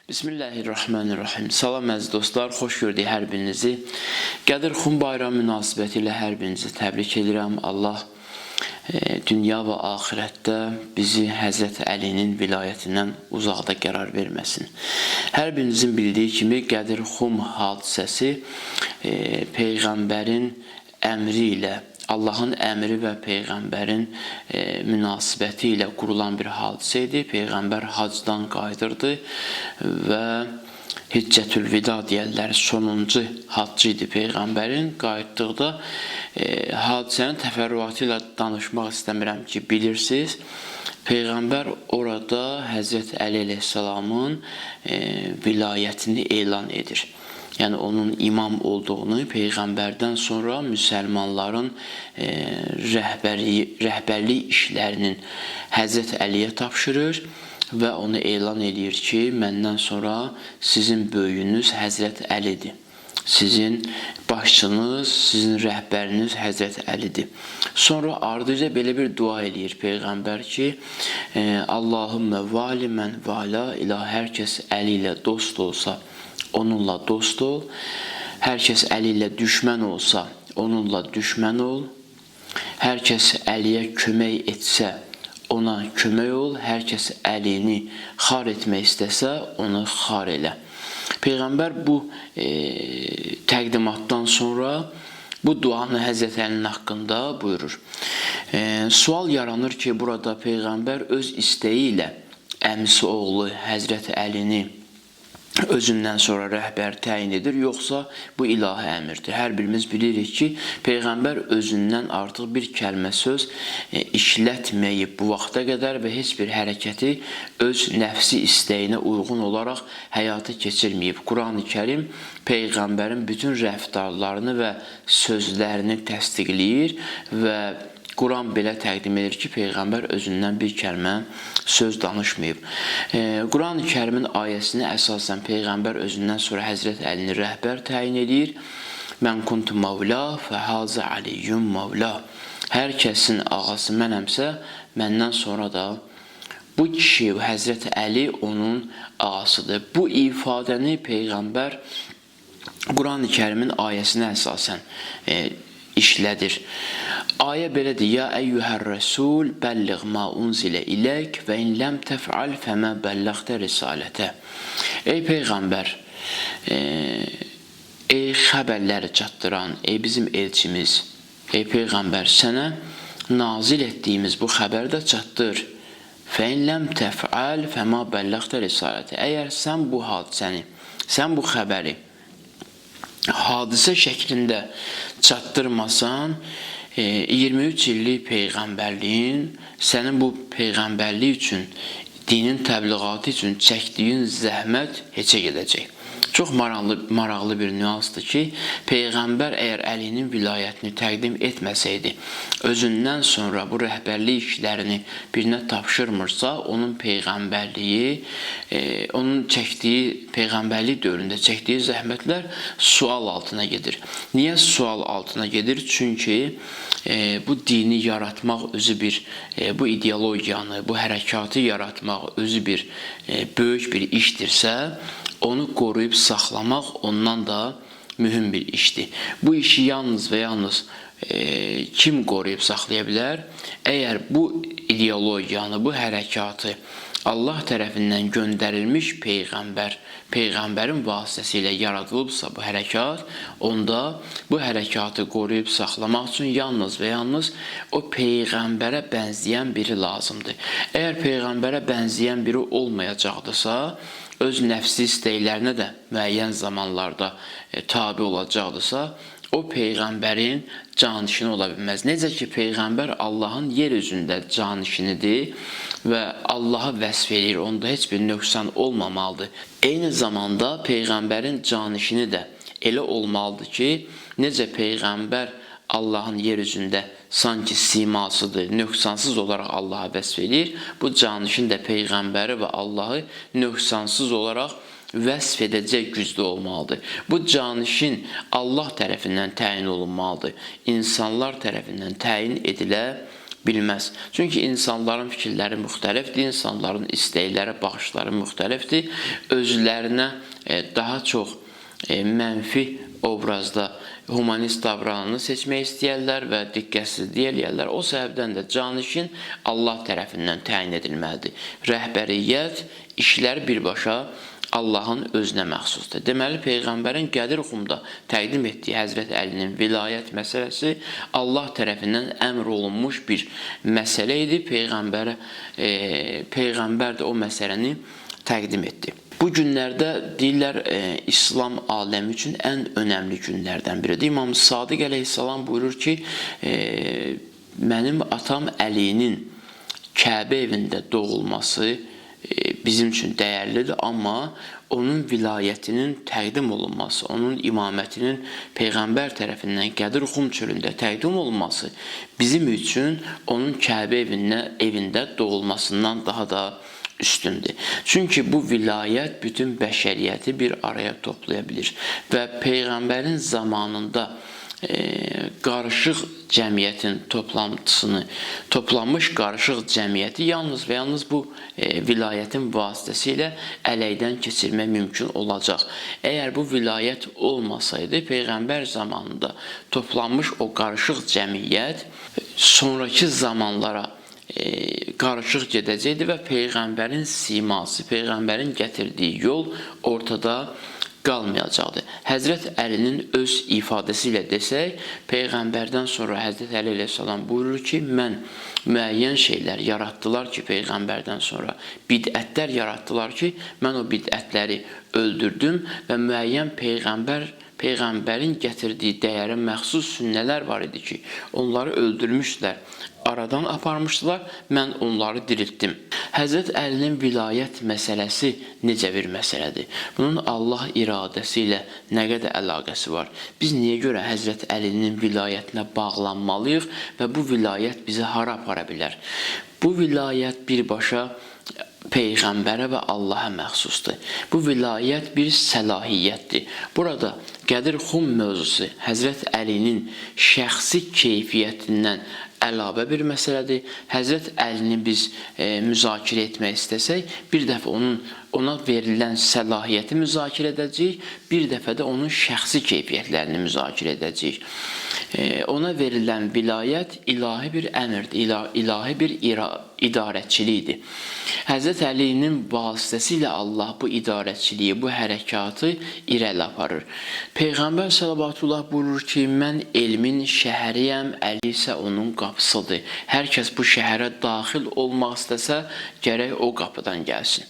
Bismillahirrahmanirrahim. Salam əziz dostlar, xoş gördük hər birinizi. Qədir Xum bayramı münasibəti ilə hər birinizi təbrik edirəm. Allah dünya və axirətdə bizi Həzrət Əlinin vilayətindən uzaqda qərar verməsin. Hər birinizin bildiyi kimi Qədir Xum hadisəsi Peyğəmbərin əmri ilə, Allahın əmri və Peyğəmbərin münasibəti ilə qurulan bir hadisə idi. Peyğəmbər hacdan qayıdırdı və Hiccətül-Vida deyərlər, sonuncu haccı idi Peyğəmbərin. Qayıtdıqda hadisənin təfərrüatı ilə danışmaq istəmirəm ki, bilirsiniz. Peyğəmbər orada Həzrət Əli əleyhissalamın vilayətini elan edir. Yəni onun imam olduğunu, Peyğəmbərdən sonra müsəlmanların rəhbərlik işlərinin Həzrət Əliyə tapşırır və onu elan edir ki, məndən sonra sizin böyüyünüz Həzrət Əlidir. Sizin başçınız, sizin rəhbəriniz Həzrət Əlidir. Sonra ardıca belə bir dua edir Peyğəmbər ki, Allahümmə vali mən vala ilə hər kəs Əli ilə dost olsa, onunla dost ol. Hər kəs Əli ilə düşmən olsa, onunla düşmən ol. Hər kəs Əliyə kömək etsə, ona kömək ol. Hər kəs Əlini xar etmək istəsə, onu xar elə. Peyğəmbər bu təqdimatdan sonra bu duanı Həzrət Əlinin haqqında buyurur. Sual yaranır ki, burada Peyğəmbər öz istəyi ilə əmisi oğlu Həzrət Əlini özündən sonra rəhbər təyin edir, yoxsa bu ilahi əmirdir. Hər birimiz bilirik ki, Peyğəmbər özündən artıq bir kəlmə söz işlətməyib bu vaxta qədər və heç bir hərəkəti öz nəfsi istəyinə uyğun olaraq həyata keçirməyib. Quran-ı Kərim Peyğəmbərin bütün rəftarlarını və sözlərini təsdiqləyir və Quran belə təqdim edir ki, Peyğəmbər özündən bir kəlmə söz danışmayıb. Quran-ı Kərimin ayəsinə əsasən Peyğəmbər özündən sonra Həzrət Əlini rəhbər təyin edir. Mən kuntu mavla fəhazə aliyyum mavla. Hər kəsin ağası mənəmsə, məndən sonra da bu kişi, Həzrət Əli onun ağasıdır. Bu ifadəni Peyğəmbər Quran-ı Kərimin ayəsinə əsasən işlədir. Ayə belədir: Ya əyyuhər rəsul bəlliğ ma unzilə ilək və in ləm təf'al fəmə bəlləğtə risalətə. Ey Peyğəmbər, ey xəbərləri çatdıran, ey bizim elçimiz, ey Peyğəmbər, sənə nazil etdiyimiz bu xəbər də çatdır. Fə in ləm təf'al fəmə bəlləğtə risalətə. Əgər sən bu hadisəni, sən bu xəbəri hadisə şəklində çatdırmasan, 23 illik Peyğəmbərliyin, sənin bu Peyğəmbərlik üçün, dinin təbliğatı üçün çəkdiyin zəhmət heçə gedəcək. Çox maraqlı bir nüansdır ki, Peyğəmbər əgər Əlinin vilayətini təqdim etməsəydi, özündən sonra bu rəhbərlik işlərini birinə tapşırmırsa, onun Peyğəmbərliyi, onun çəkdiyi, Peyğəmbərlik dövründə çəkdiyi zəhmətlər sual altına gedir. Niyə sual altına gedir? Çünki bu dini yaratmaq özü bir, bu ideologiyanı, bu hərəkatı yaratmaq özü bir böyük bir işdirsə, onu qoruyub saxlamaq ondan da mühüm bir işdir. Bu işi yalnız və yalnız kim qoruyub saxlaya bilər? Əgər bu ideologiyanı, bu hərəkatı Allah tərəfindən göndərilmiş Peyğəmbərin vasitəsilə yaradılıbsa bu hərəkat, onda bu hərəkatı qoruyub saxlamaq üçün yalnız və yalnız o Peyğəmbərə bənzəyən biri lazımdır. Əgər Peyğəmbərə bənzəyən biri olmayacaqdırsa, öz nəfsi istəklərinə də müəyyən zamanlarda tabi olacaqdırsa, o Peyğəmbərin canişini ola bilməz. Necə ki, Peyğəmbər Allahın yer üzündə canişinidir və Allaha vəsf edir, onda heç bir nöqsan olmamalıdır. Eyni zamanda Peyğəmbərin canişini də elə olmalıdır ki, necə Peyğəmbər Allahın yer üzündə sanki simasıdır, nöqsansız olaraq Allaha vəsf edir, bu canişin də Peyğəmbəri və Allahı nöqsansız olaraq vəsf edəcək gücdə olmalıdır. Bu canişin Allah tərəfindən təyin olunmalıdır. İnsanlar tərəfindən təyin edilə bilməz. Çünki insanların fikirləri müxtəlifdir, insanların istəkləri, baxışları müxtəlifdir. Özlərinə daha çox mənfi obrazda humanist davranışını seçmək istəyərlər və diqqətsizlik eləyərlər. O səbəbdən də canişin Allah tərəfindən təyin edilməlidir. Rəhbəriyyət, işlər birbaşa Allahın özünə məxsusdur. Deməli, Peyğəmbərin Qədir Xumda təqdim etdiyi Həzrət Əlinin vilayət məsələsi Allah tərəfindən əmr olunmuş bir məsələ idi. Peyğəmbər də o məsələni təqdim etdi. Bu günlərdə deyirlər, İslam aləmi üçün ən önəmli günlərdən biridir. İmam Sadiq əleyhissalam buyurur ki, mənim atam Əlinin Kəbə evində doğulması bizim üçün dəyərlidir, amma onun vilayətinin təqdim olunması, onun imamətinin Peyğəmbər tərəfindən Qədir Xum çölündə təqdim olunması bizim üçün onun Kəbə evində doğulmasından daha da üstündür. Çünki bu vilayət bütün bəşəriyyəti bir araya toplaya bilir və Peyğəmbərin zamanında qarışıq cəmiyyətin toplanmış qarışıq cəmiyyəti yalnız və yalnız bu vilayətin vasitəsilə ələkdən keçirmək mümkün olacaq. Əgər bu vilayət olmasaydı, Peyğəmbər zamanında toplanmış o qarışıq cəmiyyət sonraki zamanlara qarışıq gedəcəkdi və Peyğəmbərin siması, Peyğəmbərin gətirdiyi yol ortada qalmayacaqdı. Həzrət Əlinin öz ifadəsi ilə desək, Peyğəmbərdən sonra Həzrət Əli əleyhissalam buyurur ki, mən müəyyən şeylər yaratdılar ki, Peyğəmbərdən sonra bidətlər yaratdılar ki, mən o bidətləri öldürdüm və müəyyən Peyğəmbərin gətirdiyi dəyərə məxsus sünnələr var idi ki, onları öldürmüşdülər, aradan aparmışdılar, mən onları diriltdim. Həzrət Əlinin vilayət məsələsi necə bir məsələdir? Bunun Allah iradəsi ilə nə qədər əlaqəsi var? Biz niyə görə Həzrət Əlinin vilayətinə bağlanmalıyıq və bu vilayət bizi hara apara bilər? Bu vilayət birbaşa Peyğəmbərə və Allaha məxsusdur. Bu vilayət bir səlahiyyətdir. Burada Qədir Xum mövzusu Həzrət Əlinin şəxsi keyfiyyətindən əlavə bir məsələdir. Həzrət Əlini biz müzakirə etmək istəsək, bir dəfə ona verilən səlahiyyəti müzakirə edəcəyik, bir dəfə də onun şəxsi keyfiyyətlərini müzakirə edəcəyik. Ona verilən vilayət ilahi bir əmrdir, ilahi bir idarəçilikdir. Həzrət Əlinin vasitəsilə Allah bu idarəçiliyi, bu hərəkatı irəli aparır. Peyğəmbər sallallahu buyurur ki, mən elmin şəhəriyəm, Əli isə onun qapısıdır. Hər kəs bu şəhərə daxil olmaq istəsə, gərək o qapıdan gəlsin.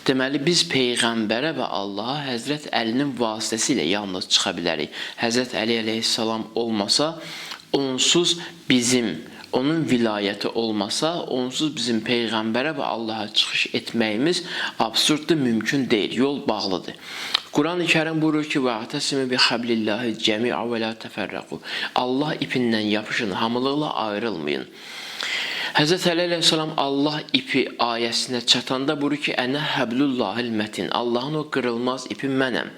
Deməli, biz Peyğəmbərə və Allaha Həzrət Əlinin vasitəsilə yalnız çıxa bilərik. Həzrət Əli əleyhissalam olmasa, onun vilayəti olmasa, onsuz bizim Peyğəmbərə və Allaha çıxış etməyimiz absurddur, mümkün deyil, yol bağlıdır. Quran-ı Kərim buyurur ki, وَاَعْتَسِمِ بِحَبْلِ اللّٰهِ جَمِعَ وَلَا تَفَرَّقُوا Allah ipindən yapışın, hamılıqla ayrılmayın. Həzrət Əli əleyhissalam Allah ipi ayəsinə çatanda buyurur ki, Ənə həblullahil mətin. Allahın o qırılmaz ipi mənəm.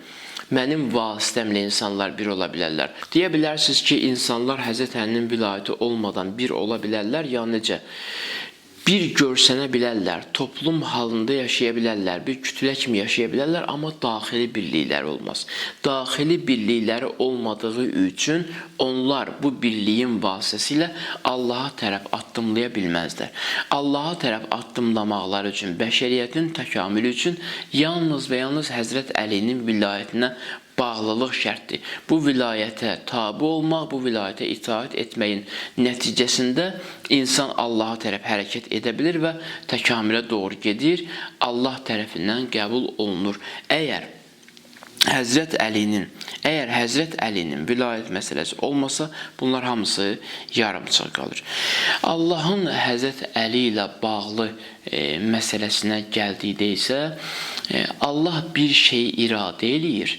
Mənim vasitəmlə insanlar bir ola bilərlər. Deyə bilərsiniz ki, insanlar Həzrət Əlinin vilayəti olmadan bir ola bilərlər, ya necə? Bir görsənə bilərlər, toplum halında yaşaya bilərlər, bir kütlə kimi yaşaya bilərlər, amma daxili birlikləri olmaz. Daxili birlikləri olmadığı üçün onlar bu birliyin vasitəsilə Allaha tərəf addımlaya bilməzlər. Allaha tərəf addımlamaqları üçün, bəşəriyyətin təkamülü üçün yalnız və yalnız Həzrət Əlinin vilayətinə bağlılıq şərtdir. Bu vilayətə tabi olmaq, bu vilayətə itaat etməyin nəticəsində insan Allaha tərəf hərəkət edə bilir və təkamülə doğru gedir, Allah tərəfindən qəbul olunur. Əgər Həzrət Əlinin vilayət məsələsi olmasa, bunlar hamısı yarımçıq qalır. Allahın Həzrət Əli ilə bağlı məsələsinə gəldikdə isə, Allah bir şeyi iradə eləyir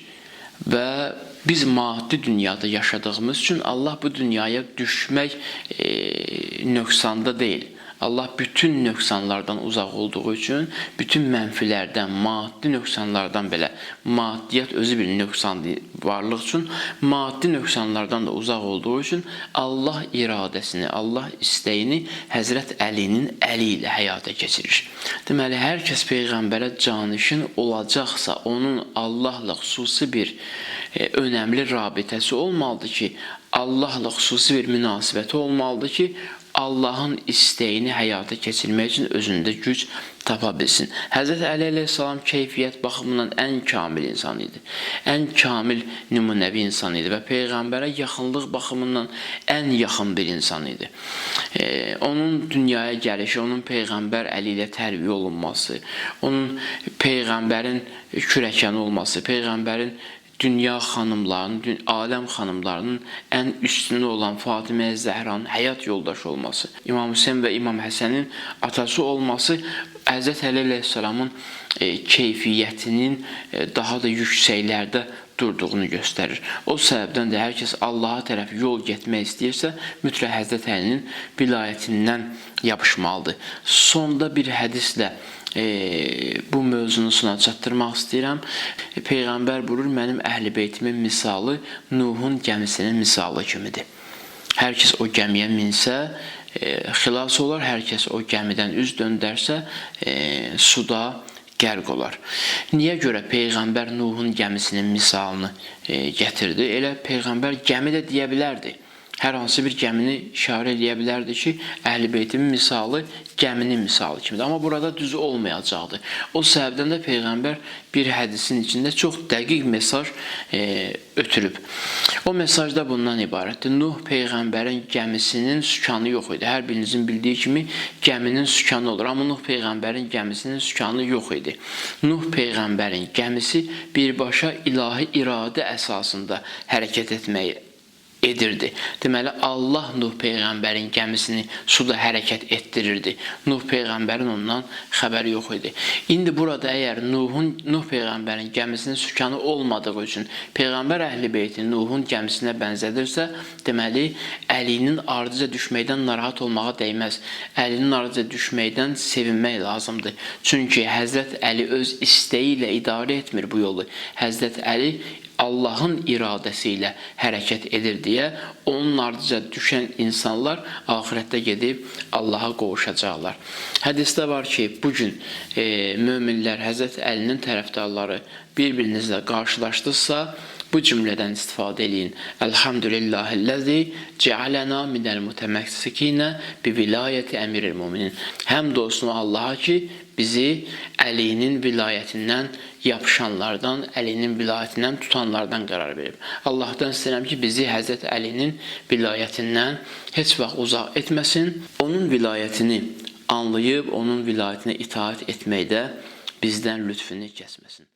və biz maddi dünyada yaşadığımız üçün Allah bu dünyaya düşmək nöqsanda deyil. Allah bütün nöqsanlardan uzaq olduğu üçün, bütün mənfilərdən, maddi nöqsanlardan belə, maddiyyat özü bir nöqsandır varlıq üçün, maddi nöqsanlardan da uzaq olduğu üçün Allah iradəsini, Allah istəyini Həzrət Əlinin əli ilə həyata keçirir. Deməli, hər kəs Peyğəmbərə canişin olacaqsa, onun Allahla xüsusi bir önəmli rabitəsi olmalıdır ki, Allahla xüsusi bir münasibəti olmalıdır ki, Allahın istəyini həyata keçirmək üçün özündə güc tapa bilsin. Həzrət Əli əleyhissalam keyfiyyət baxımından ən kamil insan idi. Ən kamil nümunəvi insan idi və Peyğəmbərə yaxınlıq baxımından ən yaxın bir insan idi. Onun dünyaya gəlişi, onun Peyğəmbər əli ilə tərbiyə olunması, onun Peyğəmbərin kürəkəni olması, Peyğəmbərin dünya xanımlarının, aləm xanımlarının ən üstünü olan Fatimə Zəhranın həyat yoldaşı olması, İmam Hüseyin və İmam Həsənin atası olması Həzrət Əli əleyhissalamın keyfiyyətinin daha da yüksəklərdə durduğunu göstərir. O səbəbdən də hər kəs Allaha tərəf yol getmək istəyirsə, mütləq Həzrət Əlinin vilayətindən yapışmalıdır. Sonda bir hədislə bu mövzunu sona çatdırmaq istəyirəm. Peyğəmbər buyurur, mənim əhl-i beytimin misalı Nuhun gəmisinin misalı kimidir. Hər kəs o gəmiyə minsə, xilas olar, hər kəs o gəmidən üz döndərsə, suda qərq olar. Niyə görə Peyğəmbər Nuhun gəmisinin misalını gətirdi? Elə Peyğəmbər gəmi də deyə bilərdi. Hər hansı bir gəmini işarə edə bilərdi ki, Əhl-i Beytimin misalı gəminin misalı kimidir. Amma burada düzü olmayacaqdı. O səbəbdən də Peyğəmbər bir hədisin içində çox dəqiq mesaj ötürüb. O mesaj da bundan ibarətdir. Nuh Peyğəmbərin gəmisinin sükanı yox idi. Hər birinizin bildiyi kimi gəminin sükanı olur. Amma Nuh Peyğəmbərin gəmisinin sükanı yox idi. Nuh Peyğəmbərin gəmisi birbaşa ilahi iradə əsasında hərəkət etməyi edirdi. Deməli, Allah Nuh Peyğəmbərin gəmisini suda hərəkət etdirirdi. Nuh Peyğəmbərin ondan xəbəri yox idi. İndi burada əgər Nuh Peyğəmbərin gəmisinin sükanı olmadığı üçün Peyğəmbər əhl-i beyti Nuhun gəmisinə bənzədirsə, deməli, əlinin ardıca düşməkdən narahat olmağa dəyməz. Əlinin ardıca düşməkdən sevinmək lazımdır. Çünki Həzrət Əli öz istəyi ilə idarə etmir bu yolu. Həzrət Əli Allahın iradəsi ilə hərəkət edir deyə onun ardıca düşən insanlar axirətdə gedib Allaha qovuşacaqlar. Hədisdə var ki, bugün möminlər Həzrət Əlinin tərəfdarları bir-birinizlə qarşılaşdısa, bu cümlədən istifadə eləyin. Elhamdülillahilləzi cealena minəl mütəməssikinə bi vilayəti əmiril müminin. Həmd olsun Allaha ki, bizi əlinin vilayətindən yapışanlardan, əlinin vilayətindən tutanlardan qərar verib. Allahdan istəyirəm ki, bizi Həzrət Əlinin vilayətindən heç vaxt uzaq etməsin. Onun vilayətini anlayıb, onun vilayətinə itaat etməkdə bizdən lütfünü kəsməsin.